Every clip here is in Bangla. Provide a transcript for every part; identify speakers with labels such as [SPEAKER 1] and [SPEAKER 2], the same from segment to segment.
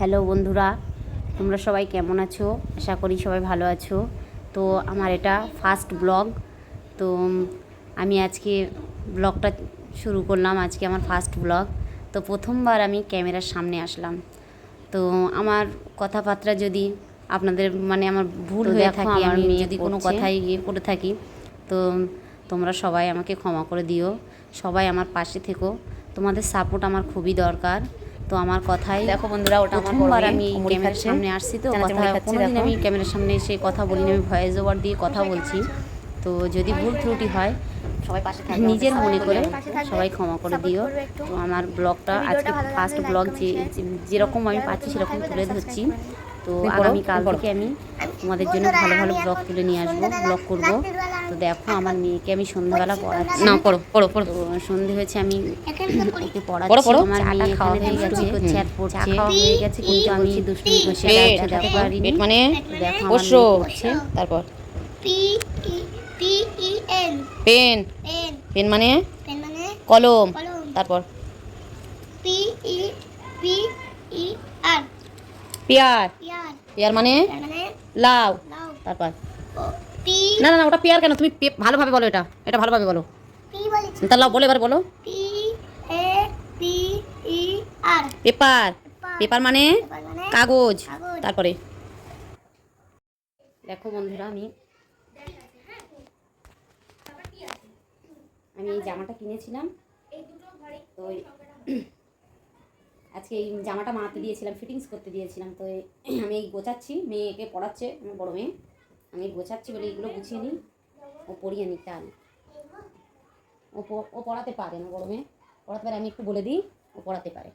[SPEAKER 1] হ্যালো বন্ধুরা, তোমরা সবাই কেমন আছো? আশা করি সবাই ভালো আছো। তো আমার এটা ফার্স্ট ব্লগ। তো আমি আজকে ব্লগটা শুরু করলাম। আজকে আমার ফার্স্ট ব্লগ। তো প্রথমবার আমি ক্যামেরার সামনে আসলাম। তো আমার কথাবার্তা যদি আপনাদের আমার ভুল হয়ে থাকে, আমি যদি কোনো কথাই করে থাকি, তো তোমরা সবাই আমাকে ক্ষমা করে দিও। সবাই আমার পাশে থেকো, তোমাদের সাপোর্ট আমার খুবই দরকার। তো আমার কথাই
[SPEAKER 2] দেখো বন্ধুরা, ওটা আমার
[SPEAKER 1] প্রথমবার আমি ক্যামেরার সামনে আসছি। তো কোনোদিন আমি ক্যামেরার সামনে এসে কথা বলিনি, আমি ভয়েস ওভার দিয়ে কথা বলছি। তো যদি ভুল ত্রুটি হয়
[SPEAKER 2] সবাই পাশে থাকবে,
[SPEAKER 1] নিজের মনে করে সবাই ক্ষমা করে দিও। তো আমার ব্লগটা আজকে ফার্স্ট ব্লগ, যেরকম আমি পাচ্ছি সেরকম তুলে ধরছি। তো আগামীকাল থেকে আমি তোমাদের জন্য ভালো ভালো ব্লগ তুলে নিয়ে আসবো, ব্লগ করবো। তো দেখো আমার মেয়েকে আমি সন্ধ্যাবেলা পড়াচ্ছি।
[SPEAKER 2] না পড়ো।
[SPEAKER 1] তো সন্ধে হয়েছে, আমি ওকে পড়াচ্ছি। আমার মেয়ে খাওয়া হয়ে গেছে, করছে আর পড়ছে, খাওয়া হয়ে গেছে, কিন্তু আমি দুষ্টুমি করছি, দেখাতে পারিনি।
[SPEAKER 2] মানে
[SPEAKER 1] দেখো আমার মেয়ে পড়ছে।
[SPEAKER 2] তারপর
[SPEAKER 3] PEN
[SPEAKER 2] পেন,
[SPEAKER 3] পেন
[SPEAKER 2] পেন মানে
[SPEAKER 3] পেন মানে
[SPEAKER 2] কলম।
[SPEAKER 3] কলম।
[SPEAKER 2] তারপর
[SPEAKER 3] PER
[SPEAKER 2] পেয়ার,
[SPEAKER 3] ইয়ার
[SPEAKER 2] পেয়ার মানে
[SPEAKER 3] মানে
[SPEAKER 2] লাউ।
[SPEAKER 3] লাউ।
[SPEAKER 2] তারপর
[SPEAKER 3] P
[SPEAKER 2] না না না, ওটা পেয়ার কেন? তুমি ভালোভাবে বলো, এটা ভালোভাবে বলো।
[SPEAKER 3] P বলেছি।
[SPEAKER 2] তা লাউ বলে এবার বলো।
[SPEAKER 3] PAPER
[SPEAKER 2] পেপার, পেপার মানে
[SPEAKER 3] মানে
[SPEAKER 2] কাগজ।
[SPEAKER 3] কাগজ।
[SPEAKER 2] তারপরে
[SPEAKER 1] দেখো বন্ধুরা, আমি এই জামাটা কিনেছিলাম। তো আজকে এই জামাটা মাতে দিয়েছিলাম, ফিটিংস করতে দিয়েছিলাম। তো আমি এই গোছাচ্ছি, মেয়েকে পড়াচ্ছে আমার বড় মেয়ে। আমি গোছাচ্ছি বলে এইগুলো গুছিয়ে নিই, ও পড়িয়ে নিই। তাই ও পড়াতে পারে, আমার বড় মেয়ে পড়াতে পারে। আমি একটু বলে দিই, ও পড়াতে পারে।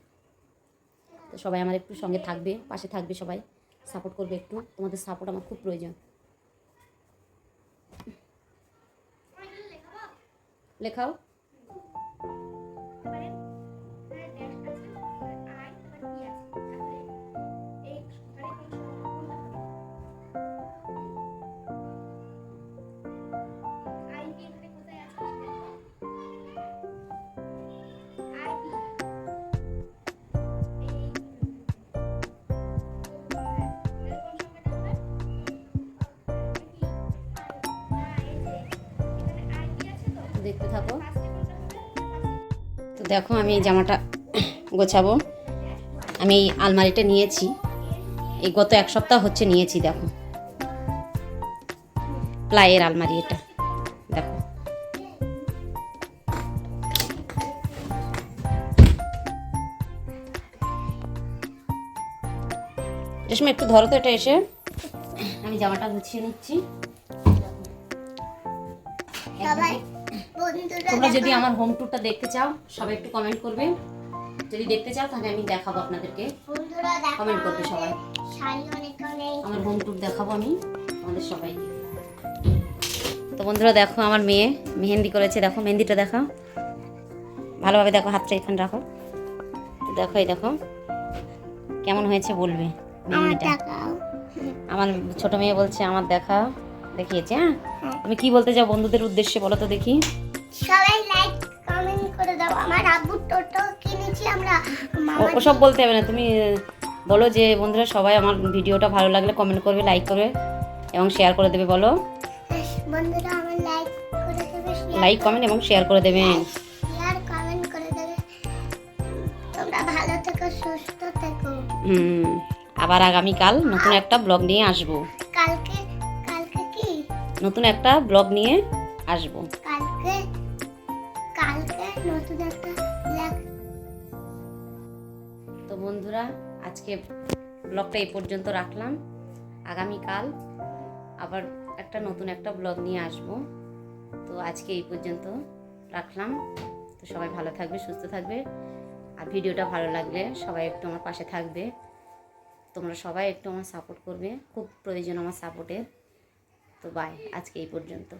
[SPEAKER 1] তো সবাই আমার একটু সঙ্গে থাকবে, পাশে থাকবে, সবাই সাপোর্ট করবে একটু। তোমাদের সাপোর্ট আমার খুব প্রয়োজন। লেখাও। দেখতে থাকো। তো দেখো আমি এই জামাটা গোছাবো। আমি এই আলমারিটা নিয়েছি, এই গত এক সপ্তাহ হচ্ছে নিয়েছি। দেখো প্লাইয়ের আলমারি এটা। দেখো রেশমা, একটু ধরো তো এটা এসে। আমি জামাটা গুছিয়ে নিচ্ছি।
[SPEAKER 3] সবাই বন্ধুরা
[SPEAKER 1] তোমরা যদি আমার হোম ট্যুরটা দেখতে চাও, সবাই একটু কমেন্ট করবে। যদি দেখতে চাও তাহলে আমি দেখাবো আপনাদেরকে,
[SPEAKER 3] বন্ধুরা দেখো
[SPEAKER 1] কমেন্ট করবে সবাই।
[SPEAKER 3] শাড়ি অনেক অনেক
[SPEAKER 1] আমার হোম ট্যুর দেখাবো আমি আমাদের সবাইকে। তো বন্ধুরা দেখো আমার মেয়ে মেহেন্দি করেছে। দেখো মেহেন্দিটা দেখো ভালোভাবে, দেখো হাতটা এখানে রাখো। তো দেখো এই দেখো কেমন হয়েছে বলবে মেহেন্দিটা।
[SPEAKER 3] টাকাও
[SPEAKER 1] আমার ছোট মেয়ে বলছে আমার দেখা, দেখিয়েছে। হ্যাঁ, তুমি কি বলতে চাও বন্ধুদের উদ্দেশ্যে বলো তো দেখি।
[SPEAKER 3] সবাই লাইক কমেন্ট করে দাও। আমার আব্বুর টোটো কিনেছি আমরা।
[SPEAKER 1] ওসব বলতে হবে না, তুমি বলো যে বন্ধুরা সবাই আমার ভিডিওটা ভালো লাগলে কমেন্ট করবে, লাইক করবে এবং শেয়ার করে দেবে। বলো
[SPEAKER 3] বন্ধুরা আমার লাইক করে দেবে,
[SPEAKER 1] লাইক কমেন্ট এবং শেয়ার করে দেবেন।
[SPEAKER 3] শেয়ার কমেন্ট করে দেবে। তোমরা ভালো থেকো, সুস্থ থেকো।
[SPEAKER 1] আবার আগামীকাল নতুন একটা ব্লগ নিয়ে আসবো।
[SPEAKER 3] কালকে কালকে কি
[SPEAKER 1] নতুন একটা ব্লগ নিয়ে আসবো।
[SPEAKER 3] কালকে কালকে নতুন একটা
[SPEAKER 1] তো বন্ধুরা আজকে ব্লগটা এই পর্যন্ত রাখলাম। আগামীকাল আবার নতুন একটা ব্লগ নিয়ে আসবো। তো আজকে এই পর্যন্ত রাখলাম। তো সবাই ভালো থাকবে, সুস্থ থাকবে। আর ভিডিওটা ভালো লাগলে সবাই একটু আমার পাশে থাকবে। তোমরা সবাই একটু আমার সাপোর্ট করবে, খুব প্রয়োজন আমার সাপোর্টের। তো বাই, আজকে এই পর্যন্ত।